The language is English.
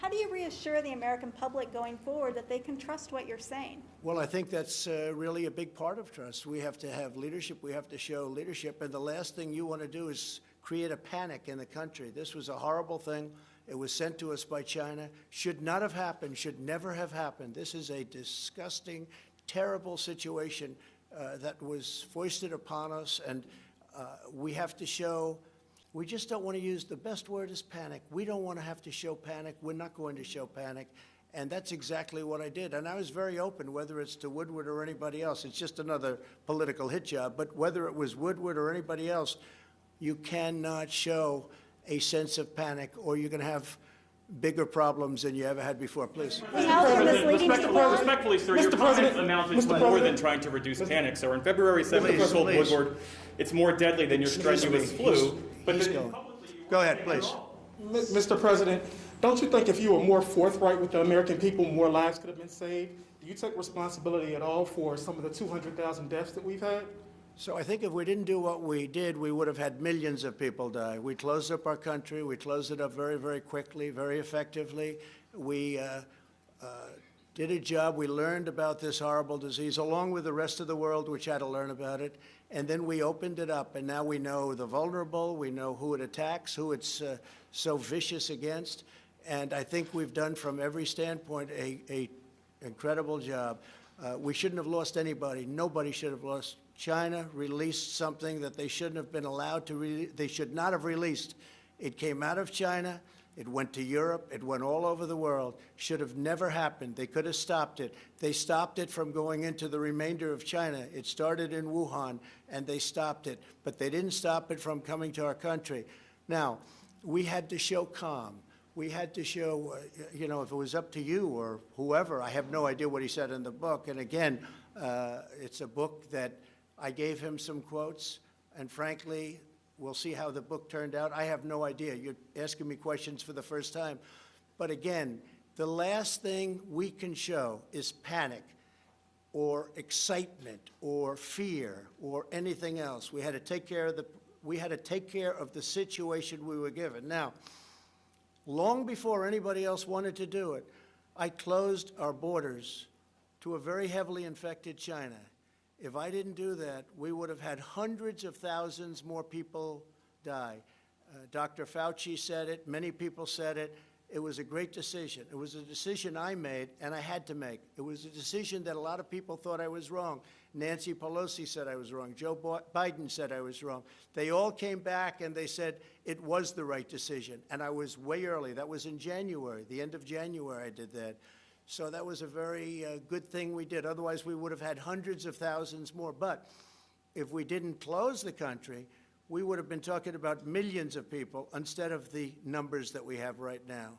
How do you reassure the American public going forward that they can trust what you're saying? Well, I think that's really a big part of trust. We have to have leadership. We have to show leadership. And the last thing you want to do is create a panic in the country. This was a horrible thing. It was sent to us by China. Should not have happened, should never have happened. This is a disgusting, terrible situation that was foisted upon us. And we have to show. We just don't want to use, the best word is panic. We don't want to have to show panic. We're not going to show panic. And that's exactly what I did. And I was very open, whether it's to Woodward or anybody else. It's just another political hit job. But whether it was Woodward or anybody else, you cannot show a sense of panic, or you're going to have bigger problems than you ever had before. Please. Respectfully, sir, your comment amounted to more than trying to reduce panic. So on February 7th, you told Woodward it's more deadly than your strenuous flu. But go ahead, please. Mr. President, don't you think if you were more forthright with the American people, more lives could have been saved? Do you take responsibility at all for some of the 200,000 deaths that we've had? So I think if we didn't do what we did, we would have had millions of people die. We closed up our country. We closed it up very, very quickly, very effectively. We did a job. We learned about this horrible disease, along with the rest of the world, which had to learn about it. And then we opened it up, and now we know the vulnerable. We know who it attacks, who it's so vicious against. And I think we've done, from every standpoint, a incredible job. We shouldn't have lost anybody. Nobody should have lost. China released something that they shouldn't have been allowed to. They should not have released. It came out of China. It went to Europe. It went all over the world. Should have never happened. They could have stopped it. They stopped it from going into the remainder of China. It started in Wuhan, and they stopped it. But they didn't stop it from coming to our country. Now, we had to show calm. We had to show, if it was up to you or whoever, I have no idea what he said in the book. And again, it's a book that I gave him some quotes, and frankly, we'll see how the book turned out. I have no idea. You're asking me questions for the first time. But again, the last thing we can show is panic or excitement or fear or anything else. We had to take care of the situation we were given. Now, long before anybody else wanted to do it, I closed our borders to a very heavily infected China. If I didn't do that, we would have had hundreds of thousands more people die. Dr. Fauci said it. Many people said it. It was a great decision. It was a decision I made, and I had to make. It was a decision that a lot of people thought I was wrong. Nancy Pelosi said I was wrong. Joe Biden said I was wrong. They all came back, and they said it was the right decision. And I was way early. That was in January, the end of January I did that. So that was a very good thing we did. Otherwise, we would have had hundreds of thousands more. But if we didn't close the country, we would have been talking about millions of people instead of the numbers that we have right now.